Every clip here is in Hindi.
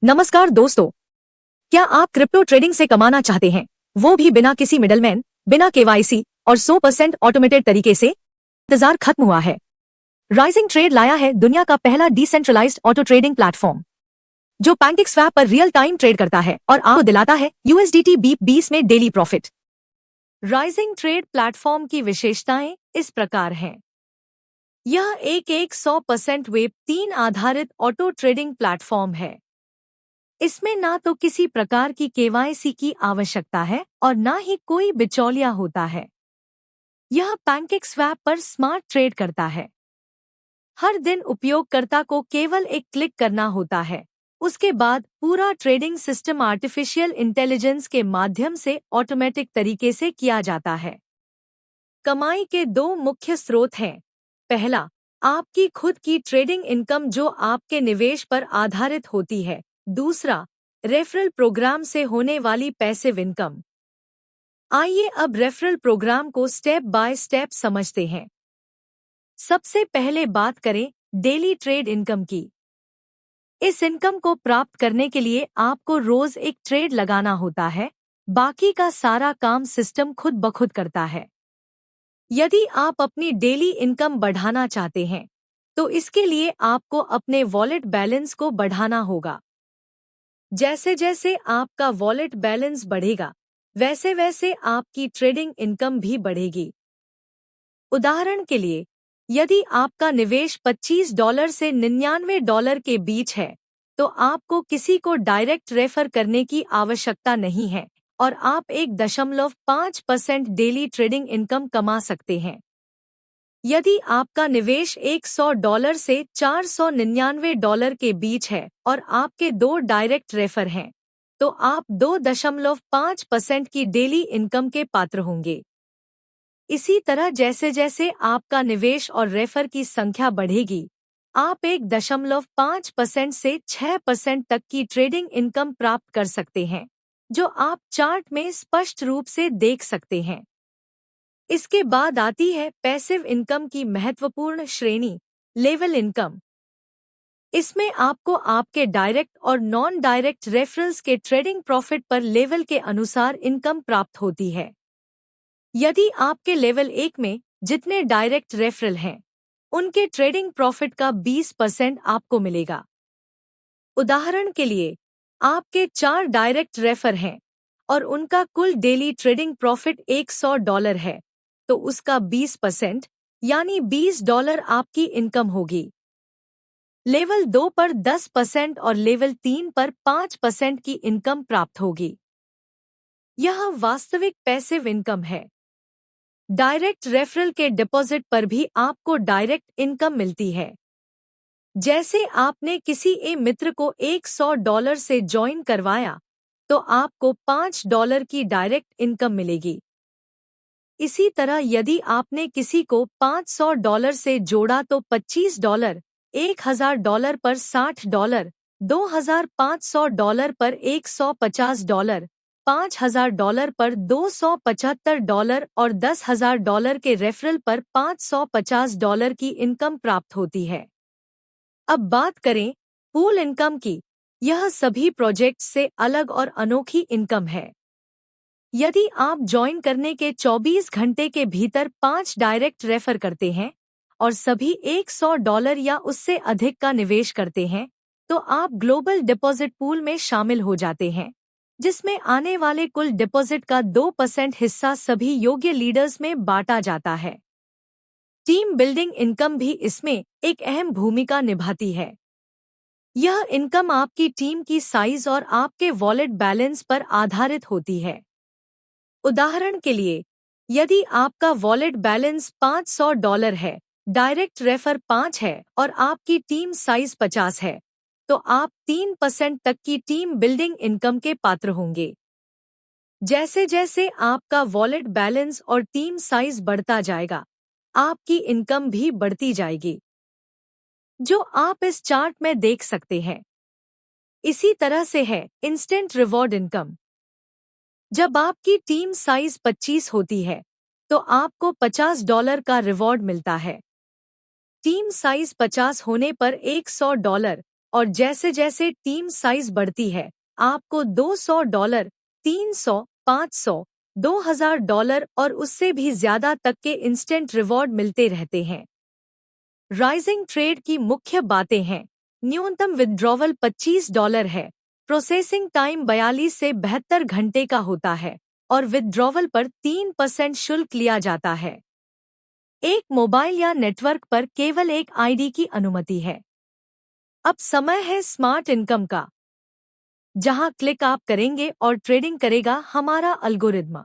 नमस्कार दोस्तों, क्या आप क्रिप्टो ट्रेडिंग से कमाना चाहते हैं, वो भी बिना किसी मिडलमैन, बिना केवाईसी और 100% ऑटोमेटेड तरीके से? इंतजार खत्म हुआ है। राइजिंग ट्रेड लाया है दुनिया का पहला डिसेंट्रलाइज्ड ऑटो ट्रेडिंग प्लेटफॉर्म जो पैनकेक्सवैप पर रियल टाइम ट्रेड करता है और आपको दिलाता है USDT BEP20 में daily profit. Rising trade platform की विशेषताएं इस प्रकार हैं। यह एक 100% वेब 3 आधारित ऑटो ट्रेडिंग प्लेटफॉर्म है। इसमें ना तो किसी प्रकार की केवाईसी की आवश्यकता है और ना ही कोई बिचौलिया होता है। यह पैनकेक्सवैप पर स्मार्ट ट्रेड करता है। हर दिन उपयोगकर्ता को केवल एक क्लिक करना होता है। उसके बाद पूरा ट्रेडिंग सिस्टम आर्टिफिशियल इंटेलिजेंस के माध्यम से ऑटोमेटिक तरीके से किया जाता है। कमाई के दो मुख्य स्रोत हैं। पहला, आपकी खुद की ट्रेडिंग इनकम जो आपके निवेश पर आधारित होती है। दूसरा, रेफरल प्रोग्राम से होने वाली पैसिव इनकम। आइए अब रेफरल प्रोग्राम को स्टेप बाय स्टेप समझते हैं। सबसे पहले बात करें डेली ट्रेड इनकम की। इस इनकम को प्राप्त करने के लिए आपको रोज एक ट्रेड लगाना होता है। बाकी का सारा काम सिस्टम खुद ब खुद करता है। यदि आप अपनी डेली इनकम बढ़ाना चाहते हैं, तो इसके लिए आपको अपने वॉलेट बैलेंस को बढ़ाना होगा। जैसे जैसे आपका वॉलेट बैलेंस बढ़ेगा, वैसे वैसे आपकी ट्रेडिंग इनकम भी बढ़ेगी। उदाहरण के लिए, यदि आपका निवेश $25 से $99 के बीच है, तो आपको किसी को डायरेक्ट रेफर करने की आवश्यकता नहीं है और आप 1.5% डेली ट्रेडिंग इनकम कमा सकते हैं। यदि आपका निवेश $100 से $499 के बीच है और आपके 2 डायरेक्ट रेफर हैं, तो आप 2.5% की डेली इनकम के पात्र होंगे। इसी तरह जैसे जैसे आपका निवेश और रेफर की संख्या बढ़ेगी, आप 1.5% से 6% तक की ट्रेडिंग इनकम प्राप्त कर सकते हैं, जो आप चार्ट में स्पष्ट रूप से देख सकते हैं। इसके बाद आती है पैसिव इनकम की महत्वपूर्ण श्रेणी, लेवल इनकम। इसमें आपको आपके डायरेक्ट और नॉन डायरेक्ट रेफरल्स के ट्रेडिंग प्रॉफिट पर लेवल के अनुसार इनकम प्राप्त होती है। यदि आपके लेवल 1 में जितने डायरेक्ट रेफरल हैं, उनके ट्रेडिंग प्रॉफिट का 20% आपको मिलेगा। उदाहरण के लिए, आपके 4 डायरेक्ट रेफर हैं और उनका कुल डेली ट्रेडिंग प्रॉफिट $100 है, तो उसका 20% यानी $20 आपकी इनकम होगी। लेवल 2 पर 10% और लेवल 3 पर 5% की इनकम प्राप्त होगी। यह वास्तविक पैसिव इनकम है। डायरेक्ट रेफरल के डिपॉजिट पर भी आपको डायरेक्ट इनकम मिलती है। जैसे आपने किसी मित्र को $100 से ज्वाइन करवाया, तो आपको $5 की डायरेक्ट इनकम मिलेगी। इसी तरह यदि आपने किसी को $500 से जोड़ा तो $25, $1000 पर $60, $2500 पर $150, $5000 पर $275 और $10,000 के रेफरल पर $550 की इनकम प्राप्त होती है। अब बात करें पूल इनकम की। यह सभी प्रोजेक्ट्स से अलग और अनोखी इनकम है। यदि आप ज्वाइन करने के 24 घंटे के भीतर 5 डायरेक्ट रेफर करते हैं और सभी $100 या उससे अधिक का निवेश करते हैं, तो आप ग्लोबल डिपॉजिट पूल में शामिल हो जाते हैं, जिसमें आने वाले कुल डिपॉजिट का 2% हिस्सा सभी योग्य लीडर्स में बांटा जाता है। टीम बिल्डिंग इनकम भी इसमें एक अहम भूमिका निभाती है। यह इनकम आपकी टीम की साइज और आपके वॉलेट बैलेंस पर आधारित होती है। उदाहरण के लिए, यदि आपका वॉलेट बैलेंस $500 है, डायरेक्ट रेफर 5 है और आपकी टीम साइज 50 है, तो आप 3% तक की टीम बिल्डिंग इनकम के पात्र होंगे। जैसे जैसे आपका वॉलेट बैलेंस और टीम साइज बढ़ता जाएगा, आपकी इनकम भी बढ़ती जाएगी, जो आप इस चार्ट में देख सकते हैं। इसी तरह से है इंस्टेंट रिवॉर्ड इनकम। जब आपकी टीम साइज 25 होती है, तो आपको $50 का रिवॉर्ड मिलता है। टीम साइज 50 होने पर $100 और जैसे जैसे टीम साइज बढ़ती है आपको $200, 300, 500, $2000 और उससे भी ज्यादा तक के इंस्टेंट रिवॉर्ड मिलते रहते हैं। राइजिंग ट्रेड की मुख्य बातें हैं। न्यूनतम विथड्रॉवल $25 है, प्रोसेसिंग टाइम 42 से 72 घंटे का होता है और विथड्रॉवल पर 3% शुल्क लिया जाता है। एक मोबाइल या नेटवर्क पर केवल एक आईडी की अनुमति है। अब समय है स्मार्ट इनकम का, जहां क्लिक आप करेंगे और ट्रेडिंग करेगा हमारा अल्गोरिद्म।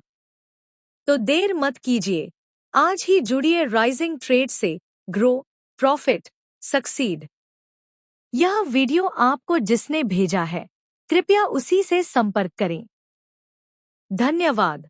तो देर मत कीजिए, आज ही जुड़िए राइजिंग ट्रेड से, ग्रो, प्रॉफिट, सक्सीड। यह वीडियो आपको जिसने भेजा है कृपया उसी से संपर्क करें। धन्यवाद।